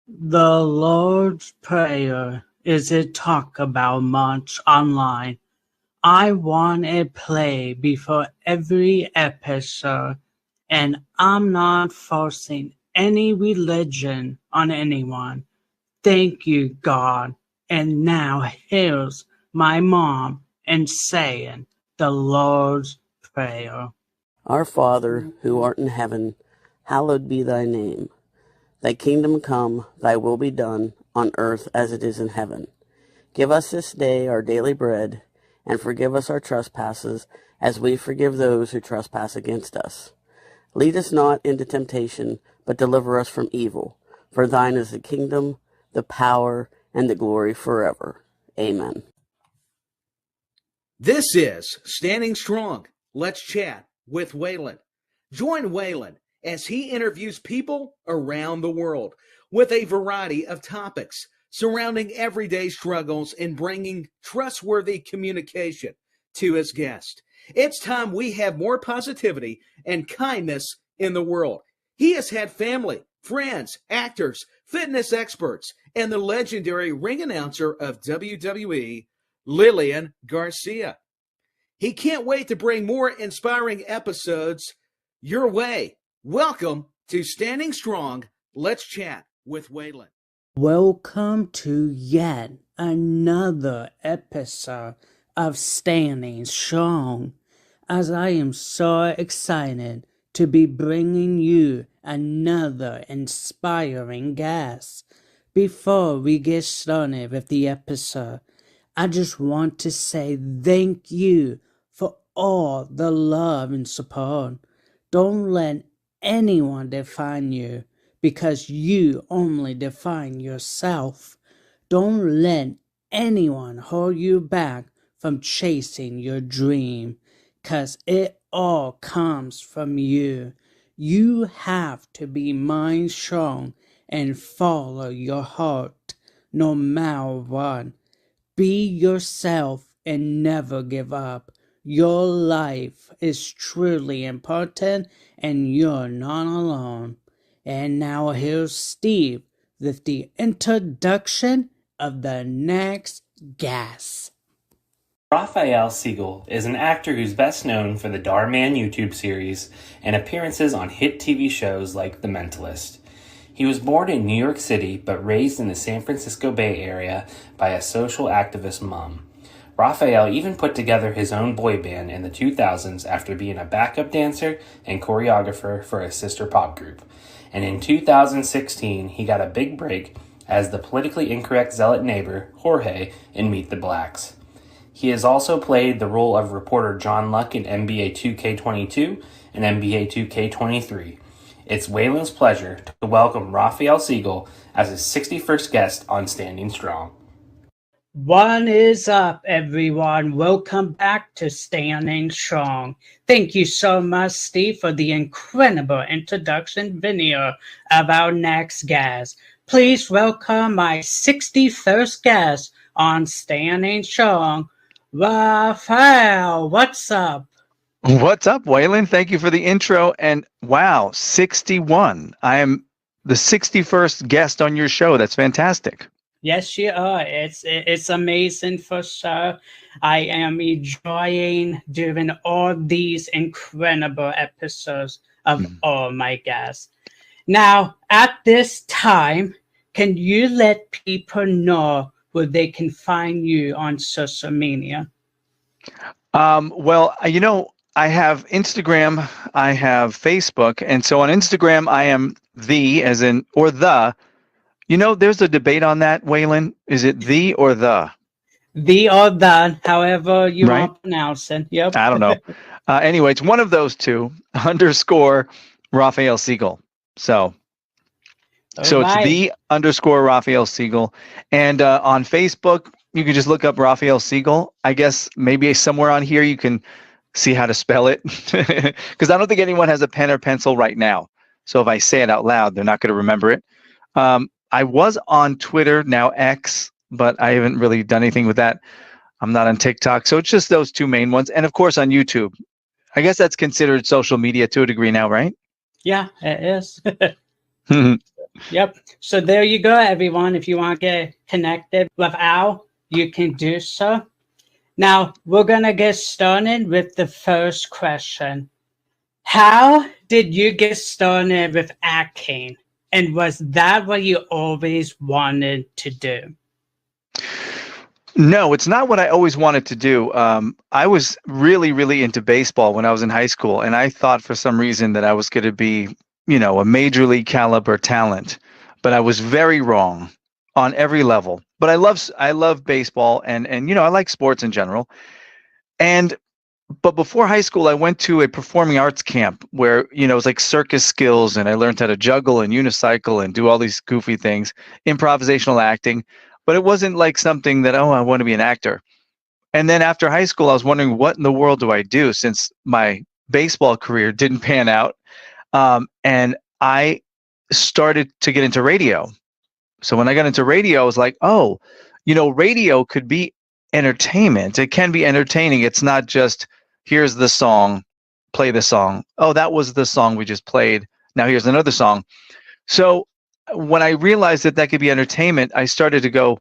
The Lord's Prayer isn't talked about much online. I want it played before every episode, and I'm not forcing any religion on anyone. Thank you, God. And now here's my mom and saying the Lord's Prayer. Our Father, who art in heaven, hallowed be thy name. Thy kingdom come, thy will be done, on earth as it is in heaven. Give us this day our daily bread, and forgive us our trespasses, as we forgive those who trespass against us. Lead us not into temptation, but deliver us from evil. For thine is the kingdom, the power, and the glory forever. Amen. This is Standing Strong. Let's chat with Waylon. Join Waylon as he interviews people around the world with a variety of topics surrounding everyday struggles and bringing trustworthy communication to his guest. It's time we have more positivity and kindness in the world. He has had family, friends, actors, fitness experts, and the legendary ring announcer of WWE, Lillian Garcia. He can't wait to bring more inspiring episodes your way. Welcome to Standing Strong. Let's chat with Waylon. Welcome to yet another episode of Standing Strong, as I am so excited to be bringing you another inspiring guest. Before we get started with the episode, I just want to say thank you for all the love and support. Don't let anyone define you, because you only define yourself. Don't let anyone hold you back from chasing your dream, because it all comes from you. You have to be mind strong and follow your heart no matter what. Be yourself and never give up. Your life is truly important and you're not alone. And now here's Steve with the introduction of the next guest. Rafael Siegel is an actor who's best known for the Dhar Mann YouTube series and appearances on hit TV shows like The Mentalist. He was born in New York City but raised in the San Francisco Bay Area by a social activist mom. Rafael even put together his own boy band in the 2000s after being a backup dancer and choreographer for a sister pop group. And in 2016, he got a big break as the politically incorrect zealot neighbor, Jorge, in Meet the Blacks. He has also played the role of reporter John Luck in NBA 2K22 and NBA 2K23. It's Waylon's pleasure to welcome Rafael Siegel as his 61st guest on Standing Strong. What is up, everyone? Welcome back to Standing Strong. Thank you so much, Steve, for the incredible introduction video of our next guest. Please welcome my 61st guest on Standing Strong, Rafael. What's up? What's up, Waylon? Thank you for the intro. And wow, 61. I am the 61st guest on your show. That's fantastic. Yes, you are. It's amazing for sure. I am enjoying doing all these incredible episodes of all my guests. Now, at this time, can you let people know where they can find you on social media? Well, I have Instagram, I have Facebook, and so on Instagram, I am the, as in, or the. There's a debate on that, Waylon. Is it the or the? The or the, however you Right? want to pronounce it. Yep. I don't know. Anyway, it's one of those two, _ Rafael Siegel. So it's the _ Rafael Siegel. And on Facebook, you can just look up Rafael Siegel. I guess maybe somewhere on here you can see how to spell it. Because I don't think anyone has a pen or pencil right now. So if I say it out loud, they're not going to remember it. I was on Twitter, now X, but I haven't really done anything with that. I'm not on TikTok. So it's just those two main ones. And of course on YouTube. I guess that's considered social media to a degree now, right? Yeah, it is. Yep. So there you go, everyone. If you want to get connected with Al, you can do so. Now, we're going to get started with the first question. How did you get started with acting? And was that what you always wanted to do? No, it's not what I always wanted to do. I was really, really into baseball when I was in high school, and I thought for some reason that I was going to be, a major league caliber talent, but I was very wrong on every level. But I love baseball, and I like sports in general. But before high school, I went to a performing arts camp where, it was like circus skills, and I learned how to juggle and unicycle and do all these goofy things, improvisational acting. But it wasn't like something that, I want to be an actor. And then after high school, I was wondering, what in the world do I do, since my baseball career didn't pan out? And I started to get into radio. So when I got into radio, I was like, radio could be entertainment. It can be entertaining. It's not just, here's the song, play the song. Oh, that was the song we just played. Now here's another song. So when I realized that could be entertainment, I started to go,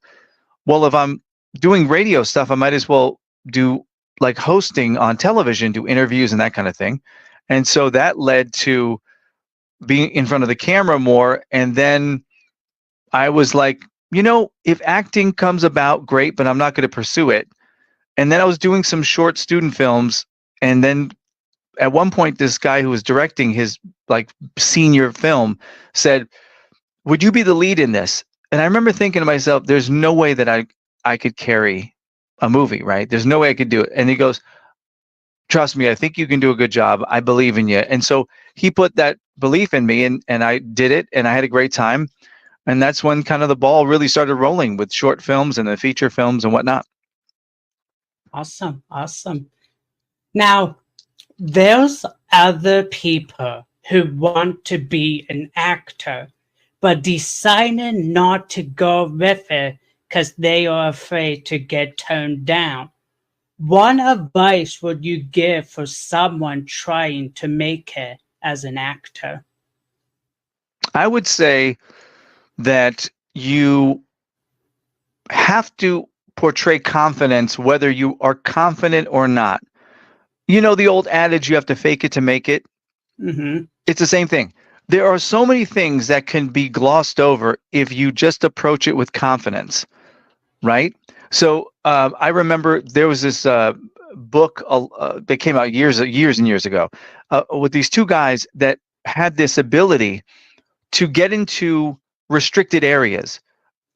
well, if I'm doing radio stuff, I might as well do like hosting on television, do interviews and that kind of thing. And so that led to being in front of the camera more. And then I was like, if acting comes about, great, but I'm not going to pursue it. And then I was doing some short student films. And then at one point, this guy who was directing his like senior film said, would you be the lead in this? And I remember thinking to myself, there's no way that I could carry a movie, right? There's no way I could do it. And he goes, trust me, I think you can do a good job. I believe in you. And so he put that belief in me, and I did it, and I had a great time. And that's when kind of the ball really started rolling with short films and the feature films and whatnot. Awesome. Awesome. Now, there's other people who want to be an actor, but decided not to go with it because they are afraid to get turned down. What advice would you give for someone trying to make it as an actor? I would say that you have to portray confidence, whether you are confident or not. The old adage, you have to fake it to make it. Mm-hmm. It's the same thing. There are so many things that can be glossed over if you just approach it with confidence, right? So I remember there was this book that came out years and years ago with these two guys that had this ability to get into restricted areas.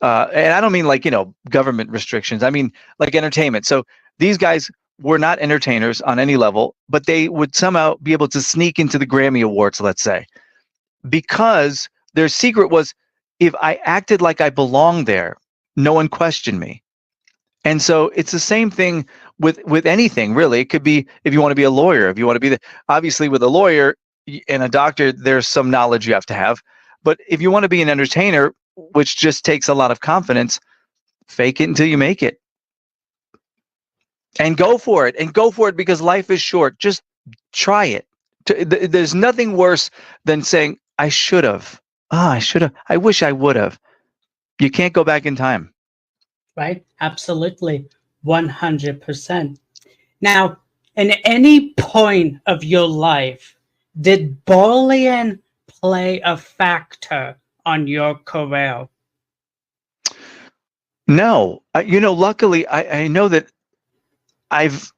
And I don't mean like, government restrictions. I mean like entertainment. So these guys were not entertainers on any level, but they would somehow be able to sneak into the Grammy Awards, let's say, because their secret was, if I acted like I belonged there, no one questioned me. And so it's the same thing with anything, really. It could be, if you want to be a lawyer, if you want to be obviously with a lawyer and a doctor, there's some knowledge you have to have. But if you want to be an entertainer, which just takes a lot of confidence, fake it until you make it. And go for it. And go for it, because life is short. Just try it. There's nothing worse than saying, I should have. I should have. I wish I would have. You can't go back in time. Right? Absolutely. 100%. Now, in any point of your life, did bullying play a factor on your career? No. Luckily, I know that I've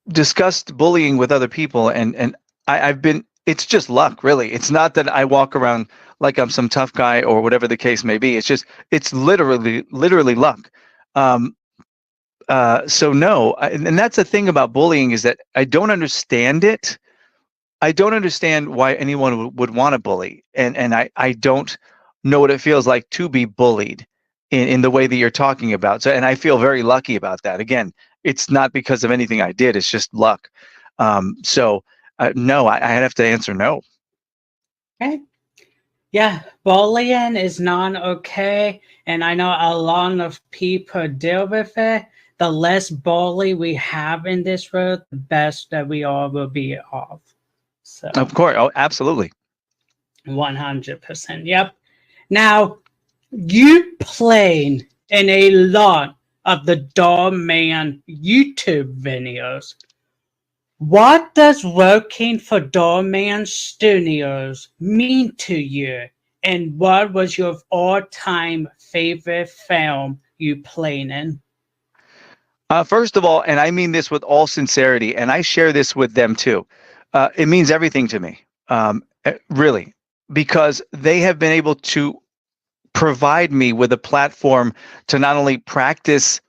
discussed bullying with other people, and I've been, it's just luck, really. It's not that I walk around like I'm some tough guy or whatever the case may be. It's literally luck. So no, and that's the thing about bullying, is that I don't understand it. I don't understand why anyone would want to bully. And I don't know what it feels like to be bullied in the way that you're talking about. So, and I feel very lucky about that. Again, it's not because of anything I did. It's just luck. No, I have to answer no. Okay. Yeah, bullying is not okay. And I know a lot of people deal with it. The less bully we have in this world, the best that we all will be off. So, of course. Oh, absolutely. 100%. Yep. Now, you played in a lot of the Dhar Mann YouTube videos. What does working for Dhar Mann Studios mean to you? And what was your all-time favorite film you played in? First of all, and I mean this with all sincerity, and I share this with them too, it means everything to me, really, because they have been able to provide me with a platform to not only practice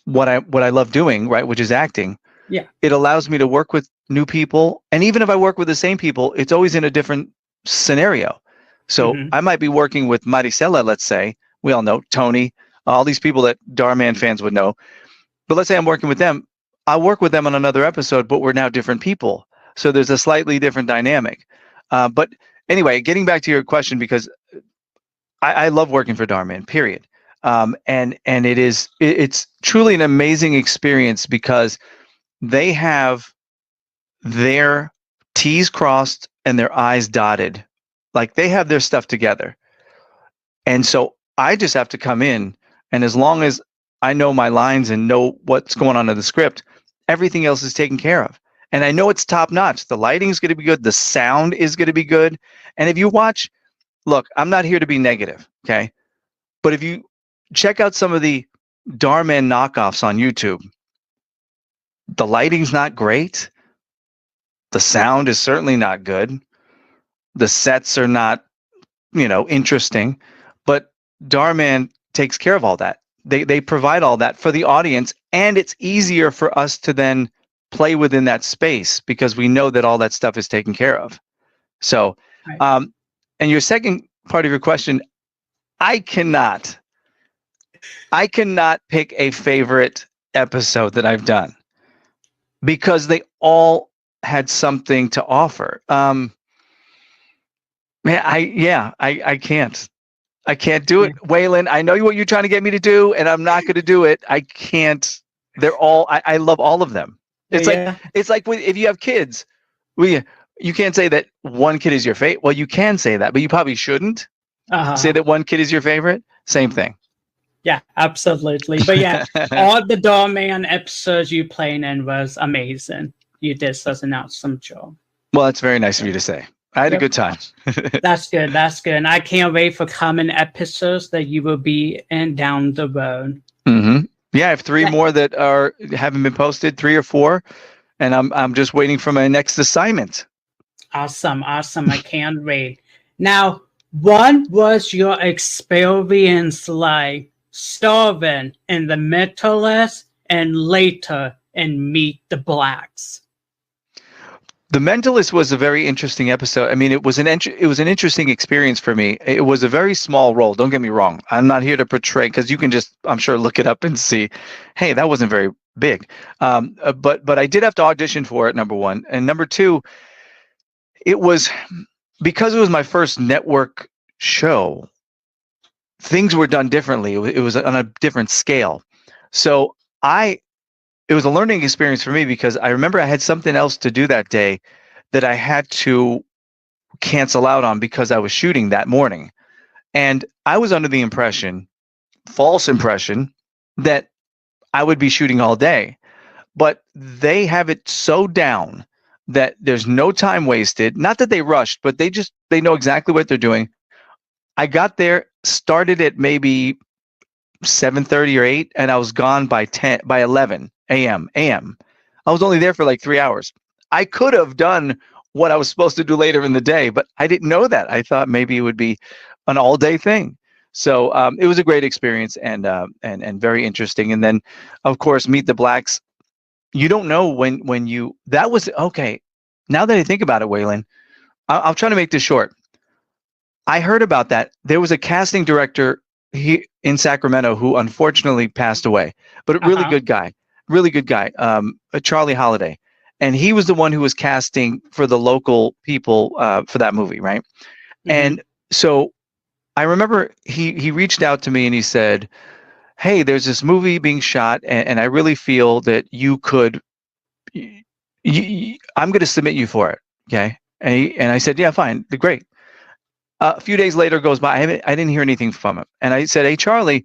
what I love doing, right, which is acting. Yeah. It allows me to work with new people, and even if I work with the same people, it's always in a different scenario. So I might be working with Maricela, let's say. We all know Tony, all these people that Dhar Mann fans would know. But let's say I'm working with them. I'll work with them on another episode, but we're now different people. So there's a slightly different dynamic. But anyway, getting back to your question, because I love working for Dhar Mann, period. And it's truly an amazing experience because they have their T's crossed and their I's dotted. Like they have their stuff together. And so I just have to come in, and as long as I know my lines and know what's going on in the script, everything else is taken care of. And I know it's top notch. The lighting is going to be good. The sound is going to be good. And if you watch, look, I'm not here to be negative, okay? But if you check out some of the Dhar Mann knockoffs on YouTube, the lighting's not great. The sound is certainly not good. The sets are not, interesting. But Dhar Mann takes care of all that. They provide all that for the audience, and it's easier for us to then play within that space because we know that all that stuff is taken care of. So, and your second part of your question, I cannot pick a favorite episode that I've done because they all had something to offer. I can't. I can't do it. Waylon, I know what you're trying to get me to do, and I'm not going to do it. I can't. They're all, I love all of them. It's like if you have kids, you can't say that one kid is your favorite. Well, you can say that, but you probably shouldn't say that one kid is your favorite. Same thing. Yeah, absolutely. But yeah, all the Dhar Mann episodes you played in was amazing. You did such an awesome job. Well, that's very nice of you to say. I had a good time. That's good. That's good. And I can't wait for coming episodes that you will be in down the road. Mm-hmm. Yeah, I have 3 more that haven't been posted, 3 or 4, and I'm just waiting for my next assignment. Awesome. I can't wait. Now, what was your experience like starving in The Mentalist and later in Meet the Blacks? The Mentalist was a very interesting episode. I mean, it was an interesting experience for me. It was a very small role. Don't get me wrong. I'm not here to portray, because you can just, I'm sure, look it up and see, hey, that wasn't very big. But I did have to audition for it, number one. And number two, it was because it was my first network show, things were done differently. It was on a different scale. So it was a learning experience for me, because I remember I had something else to do that day that I had to cancel out on because I was shooting that morning. And I was under the false impression, that I would be shooting all day. But they have it so down that there's no time wasted. Not that they rushed, but they know exactly what they're doing. I got there, started at maybe 7:30 or 8, and I was gone by 11 a.m. I was only there for like 3 hours. I could have done what I was supposed to do later in the day, but I didn't know that. I thought maybe it would be an all-day thing. So it was a great experience and very interesting. And then, of course, Meet the Blacks. You don't know when you, that was, okay. Now that I think about it, Waylon, I'll try to make this short. I heard about that. There was a casting director in Sacramento who unfortunately passed away, but a really good guy, Charlie Holiday. And he was the one who was casting for the local people for that movie, right? Mm-hmm. And so I remember he reached out to me and he said, hey, there's this movie being shot, and I really feel that you could, I'm going to submit you for it, okay? And I said, yeah, fine, great. A few days later goes by. I didn't hear anything from him. And I said, hey, Charlie,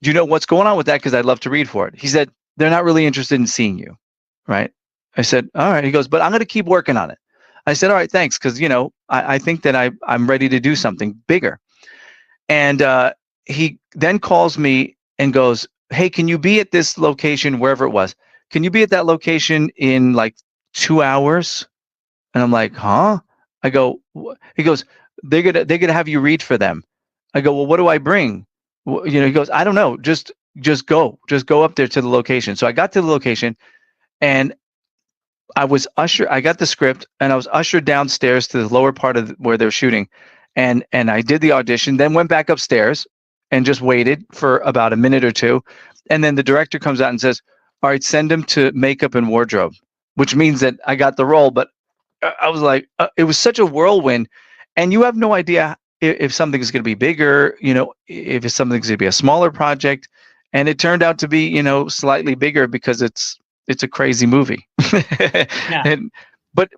do you know what's going on with that? Because I'd love to read for it. He said, they're not really interested in seeing you. Right. I said, all right. He goes, but I'm going to keep working on it. I said, all right, thanks. Because, I think that I'm ready to do something bigger. And he then calls me and goes, hey, can you be at this location, wherever it was? Can you be at that location in like 2 hours? And I'm like, huh? I go, he goes, they're gonna have you read for them. I go, well, what do I bring? He goes, I don't know. Just go up there to the location. So I got to the location, and I got the script, and I was ushered downstairs to the lower part of where they're shooting, and I did the audition, then went back upstairs and just waited for about a minute or two, and then the director comes out and says, all right, send him to makeup and wardrobe, which means that I got the role. But I was like, it was such a whirlwind, and you have no idea if something is going to be bigger, if it's something's going to be a smaller project, and it turned out to be, slightly bigger because it's a crazy movie. Yeah. But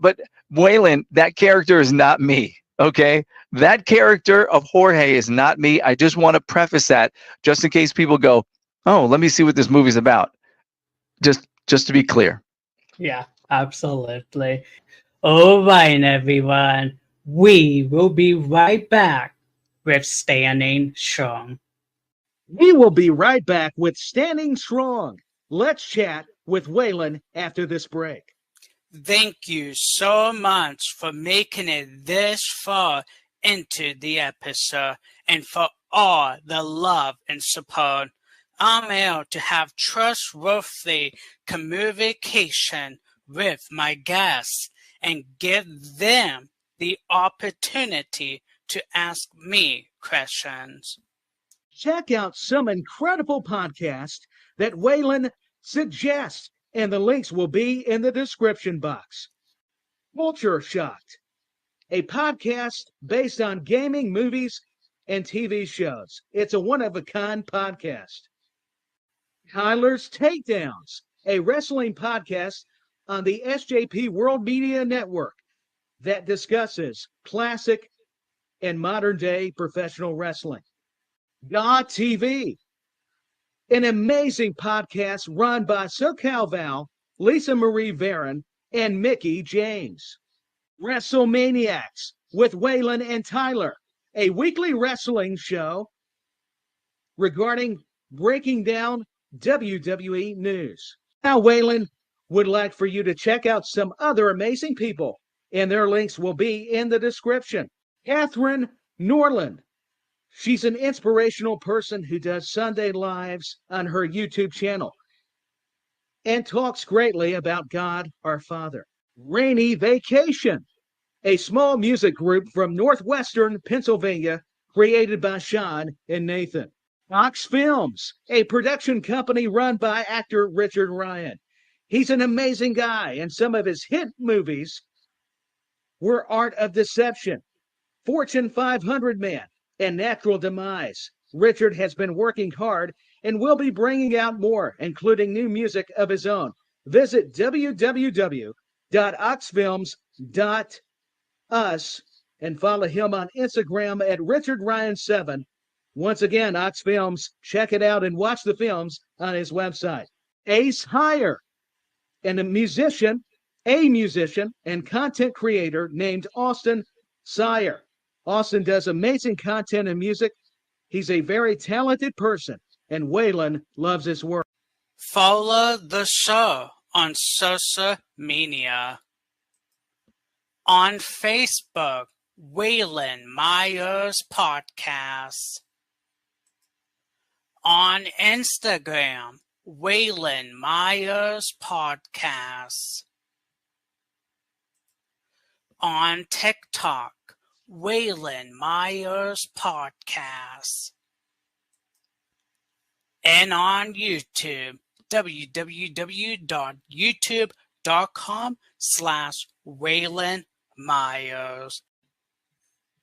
Waylon, that character is not me. Okay, that character of Jorge is not me. I just want to preface that, just in case people go, oh, let me see what this movie's about. Just to be clear. Yeah, absolutely. All right, everyone. We will be right back with Standing Strong. We will be right back with Standing Strong. Let's chat with Waylon after this break. Thank you so much for making it this far into the episode and for all the love and support. I'm able to have trustworthy communication with my guests and give them the opportunity to ask me questions. Check out some incredible podcasts that Waylon suggests, and the links will be in the description box. Culture Shocked, a podcast based on gaming, movies, and TV shows. It's a one-of-a-kind podcast. Tyler's Takedowns, a wrestling podcast on the SJP World Media Network that discusses classic and modern-day professional wrestling. God TV, an amazing podcast run by SoCal Val, Lisa Marie Varon, and Mickey James. WrestleManiacs with Waylon and Tyler, a weekly wrestling show regarding breaking down WWE news. Now, Waylon would like for you to check out some other amazing people, and their links will be in the description. Catherine Norland. She's an inspirational person who does Sunday Lives on her YouTube channel and talks greatly about God, our Father. Rainy Vacation, a small music group from northwestern Pennsylvania created by Sean and Nathan. Ox Films, a production company run by actor Richard Ryan. He's an amazing guy, and some of his hit movies were Art of Deception, Fortune 500 Man, and Natural Demise. Richard has been working hard and will be bringing out more, including new music of his own. Visit www.oxfilms.us and follow him on Instagram at RichardRyan7. Once again, Ox Films, check it out and watch the films on his website. Ace Hire, and a musician and content creator named Austin Sire. Austin does amazing content and music. He's a very talented person, and Waylon loves his work. Follow the show on social media. On Facebook, Waylon Myers Podcast. On Instagram, Waylon Myers Podcast. On TikTok, Waylon Myers Podcast. And on YouTube, www.youtube.com/Waylon Myers.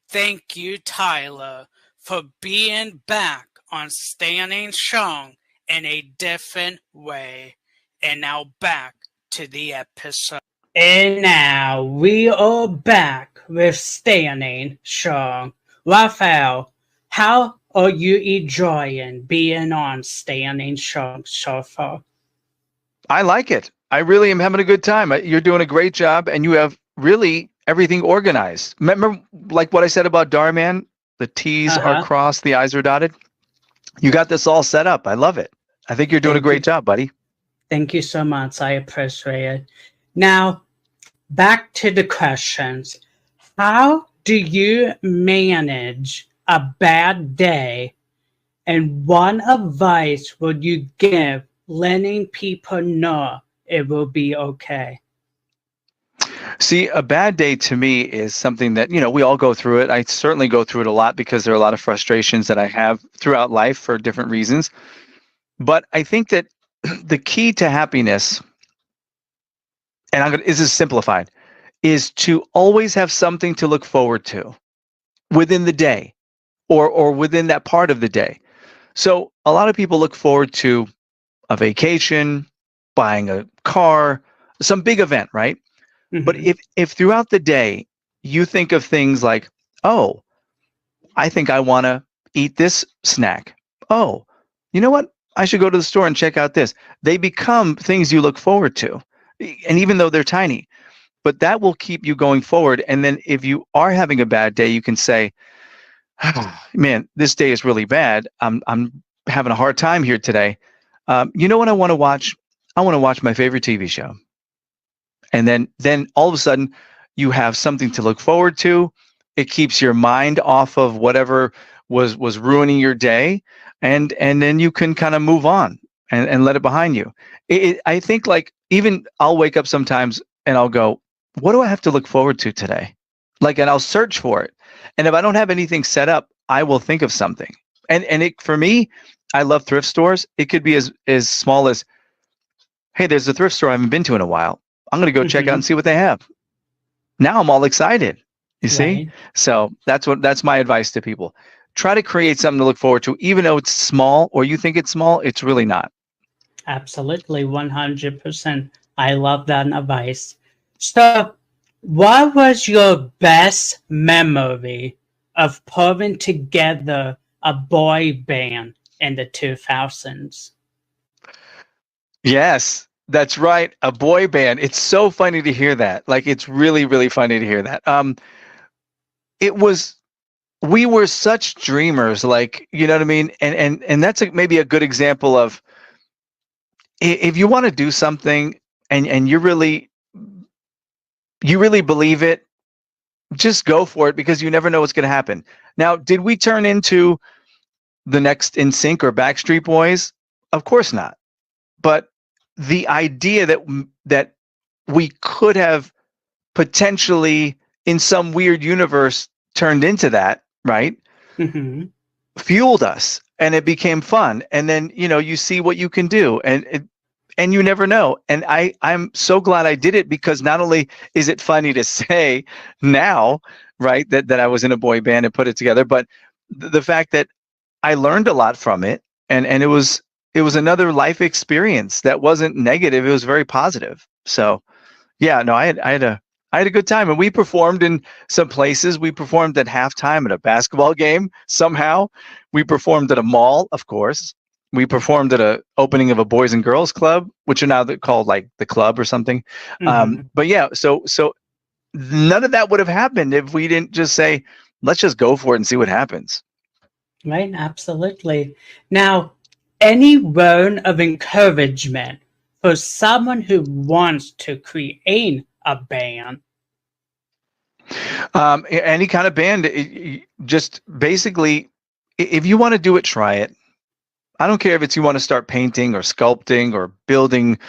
Thank you, Tyler, for being back on Standing Strong in a different way. And now back to the episode. And now we are back with Standing Strong. Rafael, how are you enjoying being on Standing Strong so far? I like it. I really am having a good time. You're doing a great job, and you have really everything organized. Remember, like what I said about Dhar Mann? The T's are Uh-huh. crossed, the I's are dotted. You got this all set up. I love it. I think you're doing a Thank you. great job, buddy. Thank you so much. I appreciate it. Now, back to the questions. How do you manage a bad day, and what advice would you give letting people know it will be okay? See, a bad day to me is something that, we all go through it. I certainly go through it a lot because there are a lot of frustrations that I have throughout life for different reasons. But I think that the key to happiness, and this is simplified, is to always have something to look forward to within the day or within that part of the day. So a lot of people look forward to a vacation, buying a car, some big event, right? But if throughout the day you think of things like, oh, I think I want to eat this snack. Oh, you know what? I should go to the store and check out this. They become things you look forward to. And even though they're tiny, but that will keep you going forward. And then if you are having a bad day, you can say, man, this day is really bad. I'm having a hard time here today. You know what I want to watch? I want to watch my favorite TV show. And then all of a sudden you have something to look forward to. It keeps your mind off of whatever was ruining your day. And then you can kind of move on and let it behind you. I think, like, even I'll wake up sometimes and I'll go, what do I have to look forward to today? And I'll search for it. And if I don't have anything set up, I will think of something. And for me, I love thrift stores. It could be as small as, hey, there's a thrift store I haven't been to in a while. I'm going to go check out and see what they have. Now I'm all excited. You see? Right. So that's my advice to people. Try to create something to look forward to, even though it's small or you think it's small, it's really not. Absolutely, 100%. I love that advice. So, what was your best memory of putting together a boy band in the 2000s? Yes, that's right. A boy band. It's so funny to hear that. Like, it's really, really funny to hear that. We were such dreamers, like, you know what I mean? And that's maybe a good example of, if you want to do something and you really believe it, just go for it, because you never know what's going to happen. Now, did we turn into the next NSYNC or Backstreet Boys? Of course not. But the idea that we could have potentially, in some weird universe, turned into that, right? Fueled us, and it became fun. And then, you see what you can do, and you never know. And I'm so glad I did it, because not only is it funny to say now, right, that I was in a boy band and put it together, but the fact that I learned a lot from it, and it was another life experience that wasn't negative. It was very positive. So yeah, no, I had a good time, and we performed in some places. We performed at halftime at a basketball game. Somehow we performed at a mall, of course. We performed at a opening of a Boys and Girls Club, which are now called like the Club or something. But yeah, so none of that would have happened if we didn't just say, let's just go for it and see what happens. Right, absolutely. Now, any word of encouragement for someone who wants to create a band? Any kind of band, just basically, if you want to do it, try it. I don't care if it's you want to start painting or sculpting or building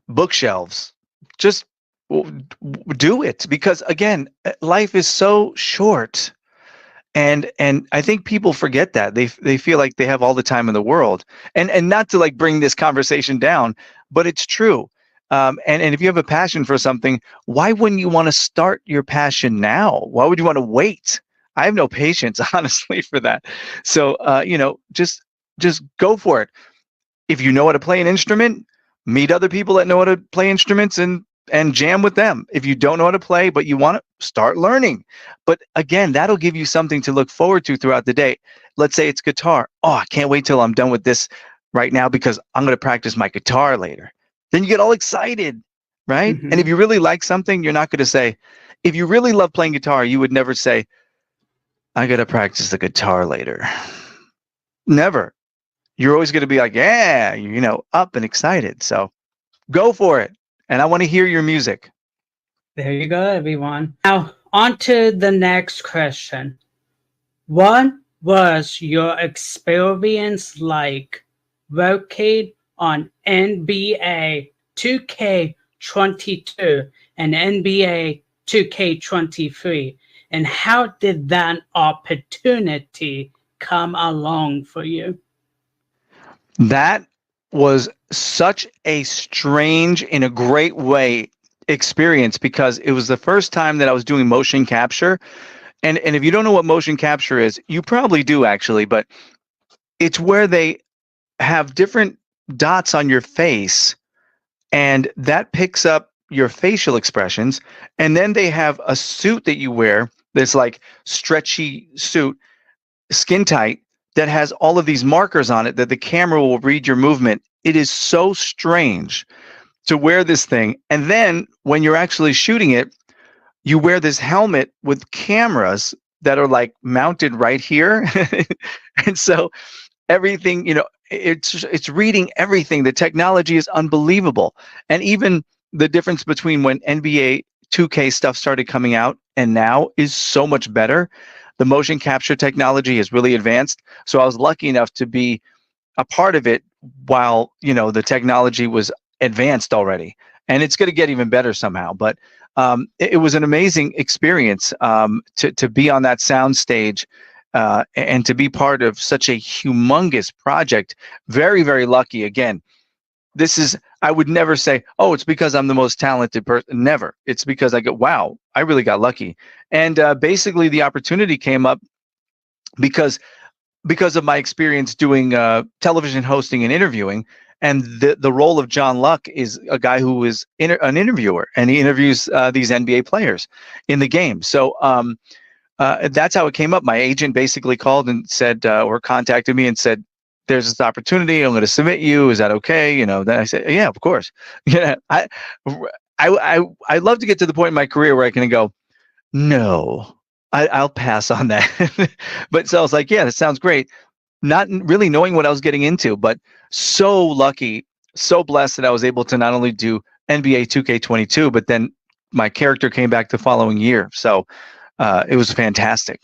bookshelves. Just do it, because again, life is so short. And I think people forget that. They feel like they have all the time in the world. And not to like bring this conversation down, but it's true. And if you have a passion for something, why wouldn't you want to start your passion now? Why would you want to wait? I have no patience, honestly, for that. So, just go for it. If you know how to play an instrument, meet other people that know how to play instruments and and jam with them. If you don't know how to play, but you want to, start learning. But again, that'll give you something to look forward to throughout the day. Let's say it's guitar. Oh, I can't wait till I'm done with this right now because I'm going to practice my guitar later. Then you get all excited, right? Mm-hmm. And if you really like something, you're not going to say, if you really love playing guitar, you would never say, I got to practice the guitar later. Never. You're always going to be like, yeah, you know, up and excited. So go for it. And I want to hear your music. There you go, everyone. Now, on to the next question. What was your experience like working on NBA 2K22 and NBA 2K23? And how did that opportunity come along for you? That was such a strange, in a great way, experience because it was the first time that I was doing motion capture. And if you don't know what motion capture is, you probably do actually, but it's where they have different dots on your face and that picks up your facial expressions. And then they have a suit that you wear that's like stretchy suit, skin tight, that has all of these markers on it that the camera will read your movement. It is so strange to wear this thing. And then when you're actually shooting it, you wear this helmet with cameras that are like mounted right here. And so everything, you know, it's reading everything. The technology is unbelievable. And even the difference between when NBA 2K stuff started coming out and now is so much better. The motion capture technology is really advanced. So I was lucky enough to be a part of it while, you know, the technology was advanced already, and it's going to get even better somehow. But it was an amazing experience to be on that sound stage and to be part of such a humongous project. Very, very lucky. Again, this is, I would never say, oh, it's because I'm the most talented person. Never. It's because I go, wow, I really got lucky. And basically the opportunity came up because of my experience doing television hosting and interviewing. And the role of John Luck is a guy who is an interviewer, and he interviews these NBA players in the game. So that's how it came up. My agent basically called and said, or contacted me and said, there's this opportunity. I'm going to submit you. Is that okay? You know, then I said, yeah, of course. Yeah. I love to get to the point in my career where I can go, no, I'll pass on that. But so I was like, yeah, that sounds great. Not really knowing what I was getting into, but so lucky, so blessed that I was able to not only do NBA 2K22, but then my character came back the following year. So it was fantastic.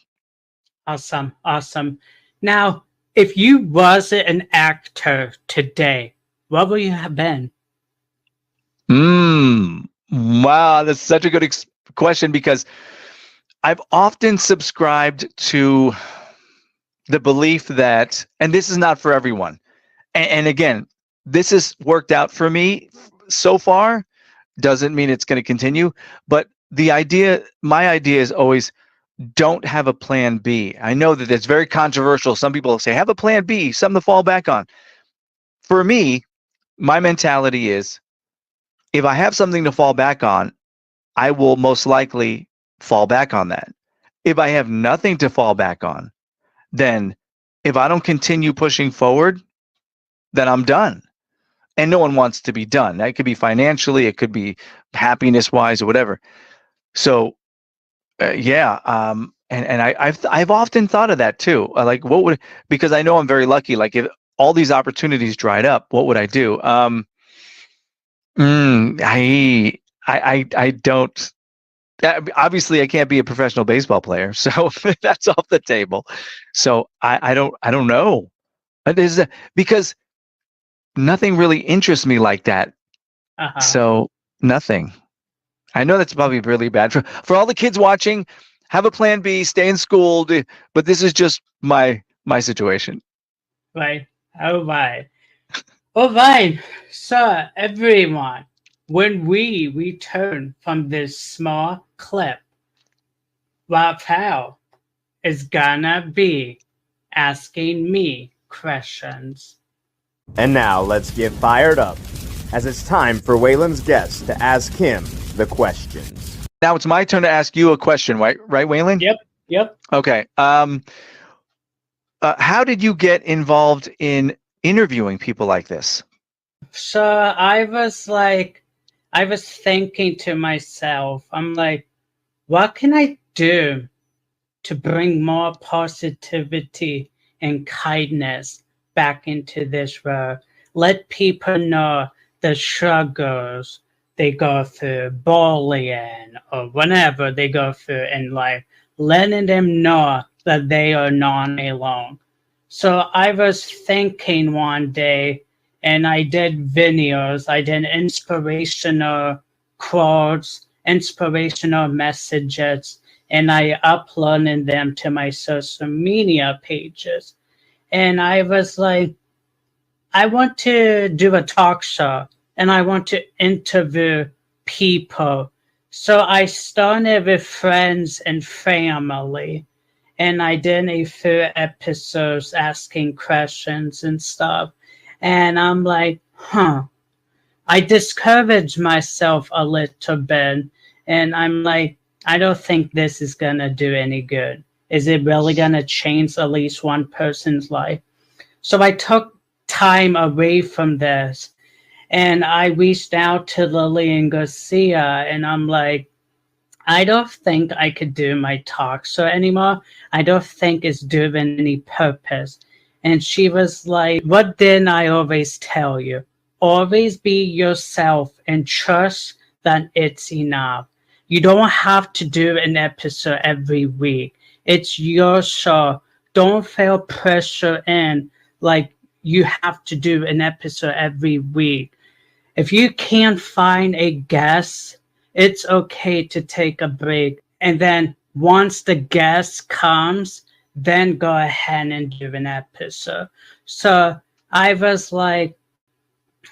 Awesome. Awesome. Now, if you wasn't an actor today, what would you have been? Wow, that's such a good question, because I've often subscribed to the belief that, and this is not for everyone, and again, this has worked out for me so far, doesn't mean it's going to continue, but my idea is always, don't have a plan B. I know that it's very controversial. Some people say, have a plan B, something to fall back on. For me, my mentality is, if I have something to fall back on, I will most likely fall back on that. If I have nothing to fall back on, then if I don't continue pushing forward, then I'm done. And no one wants to be done. That could be financially, it could be happiness wise, or whatever. So and I've often thought of that too. Like, because I know I'm very lucky. Like, if all these opportunities dried up, what would I do? I don't. Obviously, I can't be a professional baseball player, so that's off the table. So I don't know. Because nothing really interests me like that. So nothing. I know that's probably really bad for all the kids watching. Have a plan B, stay in school, but this is just my situation. Right. All right. All right. So everyone, when we return from this small clip, Rafael is gonna be asking me questions. And now let's get fired up. as it's time for Waylon's guest to ask him the questions. Now it's my turn to ask you a question, right, Waylon? Yep. Okay. How did you get involved in interviewing people like this? So I was thinking to myself, I'm like, what can I do to bring more positivity and kindness back into this world? Let people know the struggles they go through, bullying or whatever they go through in life, letting them know that they are not alone. So I was thinking one day, and I did videos, I did inspirational quotes, inspirational messages, and I uploaded them to my social media pages. And I was like, I want to do a talk show and I want to interview people. So I started with friends and family, and I did a few episodes asking questions and stuff. And I'm like, I discouraged myself a little bit. And I'm like, I don't think this is going to do any good. Is it really going to change at least one person's life? So I took time away from this, and I reached out to Lillian Garcia, and I'm like, I don't think I could do my talk show anymore. I don't think it's doing any purpose. And she was like, what didn't I always tell you? Always be yourself and trust that it's enough. You don't have to do an episode every week. It's your show. Don't feel pressure in like you have to do an episode every week. If you can't find a guest, it's okay to take a break. And then once the guest comes, then go ahead and do an episode. So I was like,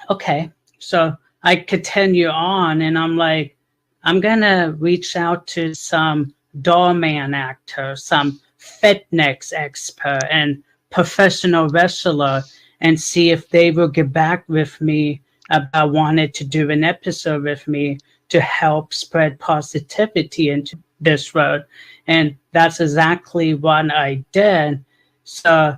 okay. So I continue on, and I'm like, I'm going to reach out to some doorman actor, some fitness expert, and professional wrestler, and see if they will get back with me about wanting to do an episode with me to help spread positivity into this world. And that's exactly what I did. So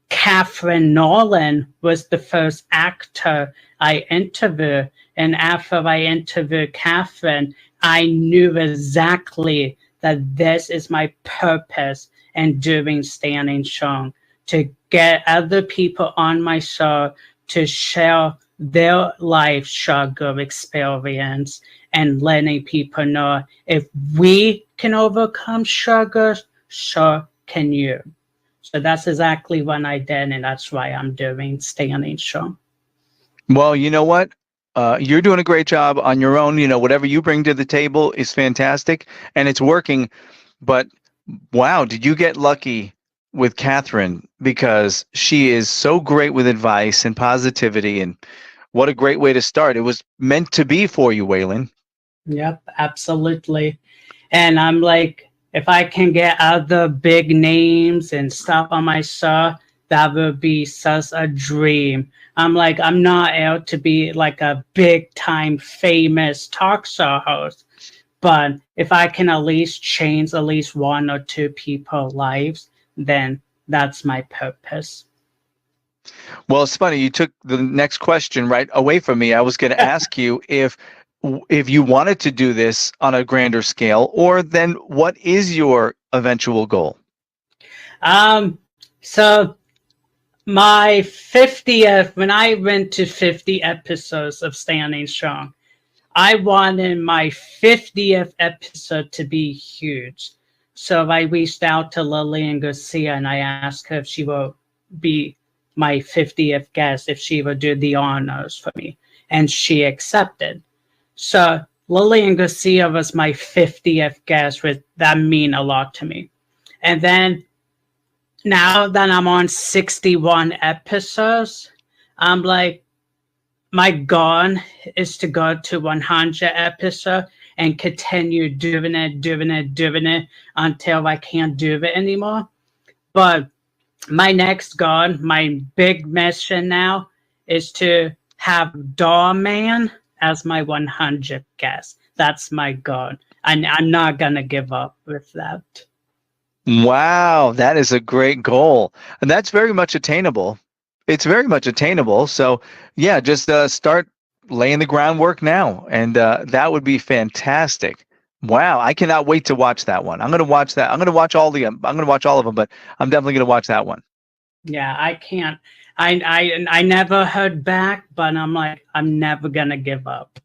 Catherine Nolan was the first actor I interviewed. And after I interviewed Catherine, I knew exactly that this is my purpose in doing Standing Strong, to get other people on my show to share their life struggle experience and letting people know if we can overcome struggles, so can you. So that's exactly what I did, and that's why I'm doing Standing Strong. Well, you know what? You're doing a great job on your own. You know, whatever you bring to the table is fantastic, and it's working. But wow, did you get lucky with Catherine, because she is so great with advice and positivity, and what a great way to start. It was meant to be for you, Waylon. Yep, absolutely. And I'm like, if I can get other big names and stuff on my show, that would be such a dream. I'm like, I'm not out to be like a big time famous talk show host, but if I can at least change at least one or two people's lives, then that's my purpose. Well, it's funny. You took the next question right away from me. I was going to ask you if you wanted to do this on a grander scale, or then what is your eventual goal? So my 50th, when I went to 50 episodes of Standing Strong, I wanted my 50th episode to be huge. So I reached out to Lillian Garcia and I asked her if she will be my 50th guest, if she would do the honors for me. And she accepted. So Lillian Garcia was my 50th guest, which that mean a lot to me. And then now that I'm on 61 episodes, I'm like, my goal is to go to 100 episodes and continue doing it until I can't do it anymore. But my next goal, my big mission now, is to have Dhar Mann as my 100th guest. That's my goal. And I'm not going to give up with that. Wow, that is a great goal. And that's very much attainable. It's very much attainable. So, yeah, just start laying the groundwork now. And that would be fantastic. Wow, I cannot wait to watch that one. I'm going to watch that. I'm going to watch all of them, but I'm definitely going to watch that one. Yeah, I can't. I never heard back, but I'm like, I'm never going to give up.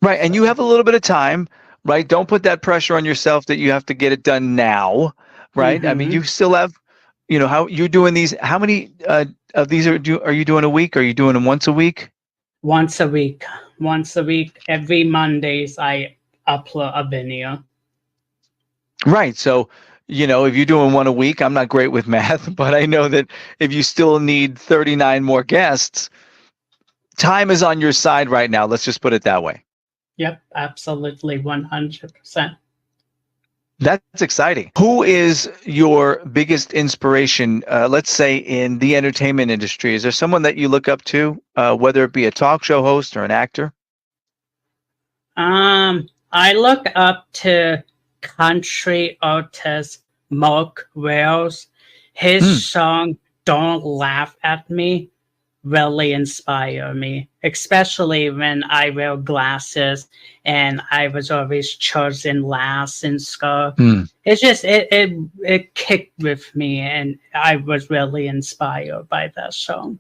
Right. And you have a little bit of time, right? Don't put that pressure on yourself that you have to get it done now, right? Mm-hmm. I mean, you still have, how you're doing these. How many of these are you doing a week? Are you doing them once a week? Once a week. Once a week. Every Mondays, I upload a video. Right. So, if you're doing one a week, I'm not great with math, but I know that if you still need 39 more guests, time is on your side right now. Let's just put it that way. Yep, absolutely, 100%. That's exciting. Who is your biggest inspiration, let's say, in the entertainment industry? Is there someone that you look up to, whether it be a talk show host or an actor? I look up to country artist Mark Wells. His song "Don't Laugh at Me" really inspire me, especially when I wear glasses and I was always chosen last in school. It's just it kicked with me, and I was really inspired by that song.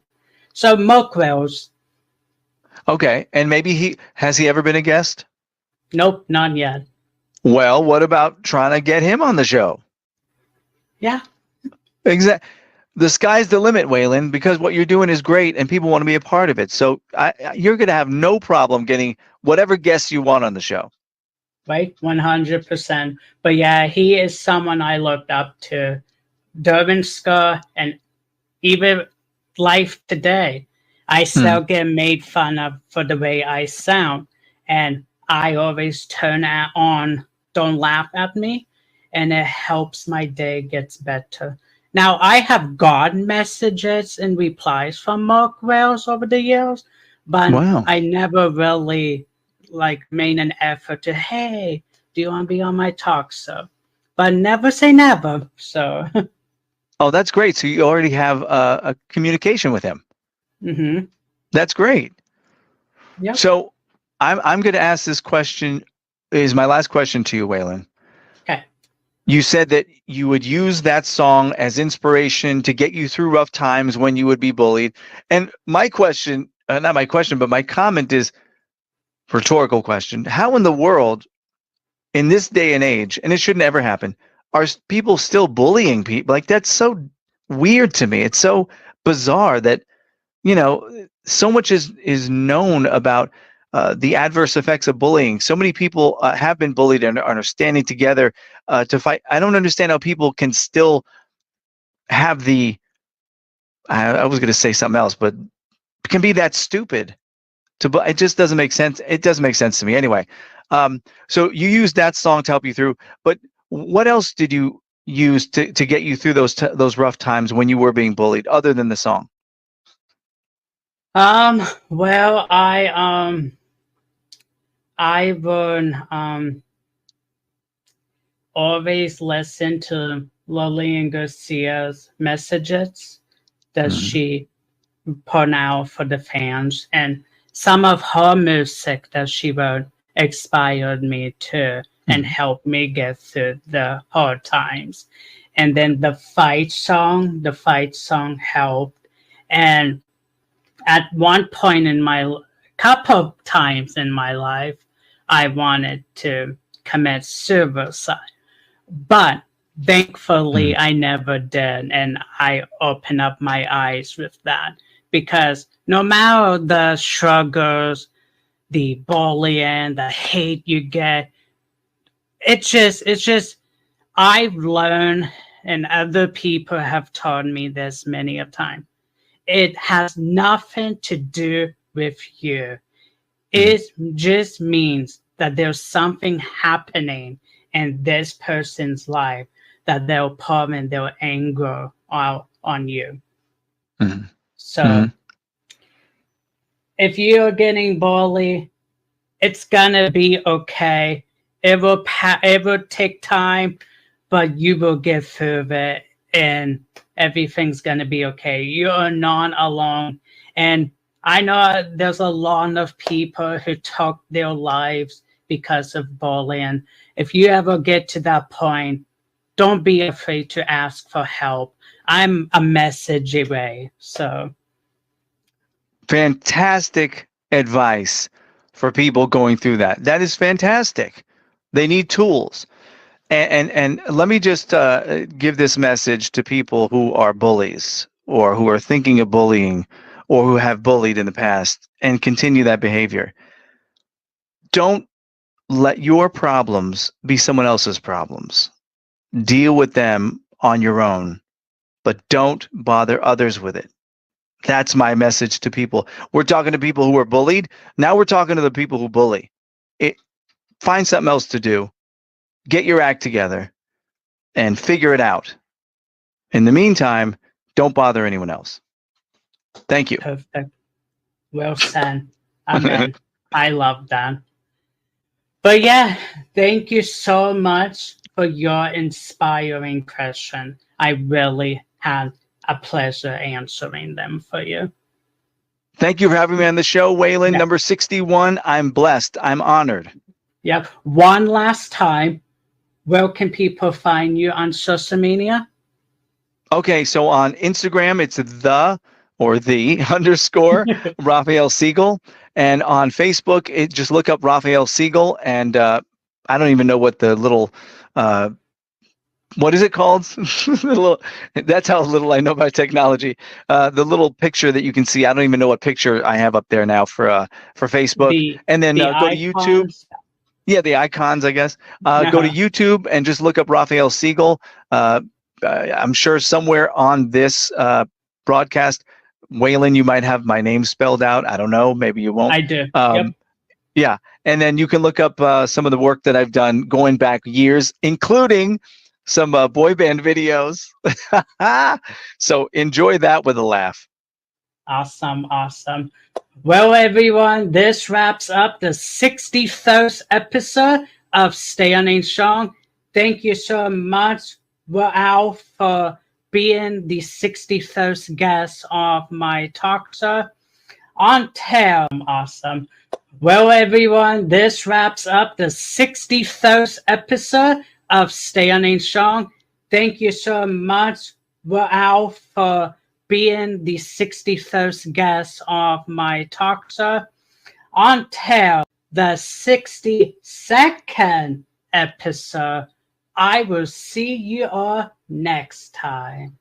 So Mark Wells. Okay, and maybe has he ever been a guest? Nope, not yet. Well, what about trying to get him on the show? Yeah. Exactly. The sky's the limit, Waylon, because what you're doing is great and people want to be a part of it. So you're going to have no problem getting whatever guests you want on the show. Right, 100%. But yeah, he is someone I looked up to during school and even life today. I still get made fun of for the way I sound. And I always turn on "Don't Laugh at Me," and it helps my day gets better. Now, I have gotten messages and replies from Mark Wells over the years, but I never really made an effort to, hey, do you want to be on my talk show? But never say never. So. Oh, that's great. So you already have a communication with him. Mm-hmm. That's great. Yep. So I'm going to ask this question. Is my last question to you, Waylon. Okay. You said that you would use that song as inspiration to get you through rough times when you would be bullied. And my question, not my question, but my comment is rhetorical question. How in the world, in this day and age, and it shouldn't ever happen, are people still bullying people? Like, that's so weird to me. It's so bizarre that, so much is known about the adverse effects of bullying. So many people have been bullied and are standing together to fight. I don't understand how people can still have I was going to say something else, but can be that stupid. It just doesn't make sense. It doesn't make sense to me. Anyway, so you used that song to help you through, but what else did you use to get you through those rough times when you were being bullied, other than the song? Well, I would always listen to Lillian Garcia's messages that she put out for the fans, and some of her music that she wrote inspired me too and helped me get through the hard times. And then the fight song helped. And at one point in couple of times in my life, I wanted to commit suicide, but thankfully I never did. And I opened up my eyes with that, because no matter the struggles, the bullying, the hate you get, it's just, I've learned, and other people have taught me this many a time. It has nothing to do with you. It just means that there's something happening in this person's life that they'll pour their anger out on you. So if you're getting bullied, it's gonna be okay. It will take time, but you will get through it, and everything's gonna be okay. You are not alone. And I know there's a lot of people who took their lives because of bullying. If you ever get to that point, don't be afraid to ask for help. I'm a message away. So Fantastic advice for people going through that. That is fantastic. They need tools. And let me just give this message to people who are bullies or who are thinking of bullying or who have bullied in the past and continue that behavior. Don't let your problems be someone else's problems. Deal with them on your own, but don't bother others with it. That's my message to people. We're talking to people who are bullied. Now we're talking to the people who bully. Find something else to do. Get your act together and figure it out. In the meantime, don't bother anyone else. Thank you. perfect. Well said. Amen. I love that. But yeah, thank you so much for your inspiring question. I really had a pleasure answering them for you. Thank you for having me on the show, Waylon. Yeah. Number 61. I'm blessed. I'm honored. Yep. One last time, where can people find you on social media? Okay, so on Instagram, it's the underscore Rafael Siegel. And on Facebook, just look up Rafael Siegel. And I don't even know what the little, what is it called? That's how little I know about technology. The little picture that you can see, I don't even know what picture I have up there now for Facebook. And then go to YouTube. Yeah, the icons, I guess. Go to YouTube and just look up Rafael Siegel. I'm sure somewhere on this broadcast, Waylon, you might have my name spelled out. I don't know. Maybe you won't. I do. Yep. Yeah. And then you can look up some of the work that I've done going back years, including some boy band videos. So enjoy that with a laugh. Awesome. Awesome. Well, everyone, this wraps up the 61st episode of Standing Strong. Thank you so much, Woah, for being the 61st guest of my talk show. Awesome. Well, everyone, this wraps up the 61st episode of Standing Strong. Thank you so much, Woah, for being the 61st guest of my talk show. Until the 62nd episode, I will see you all next time.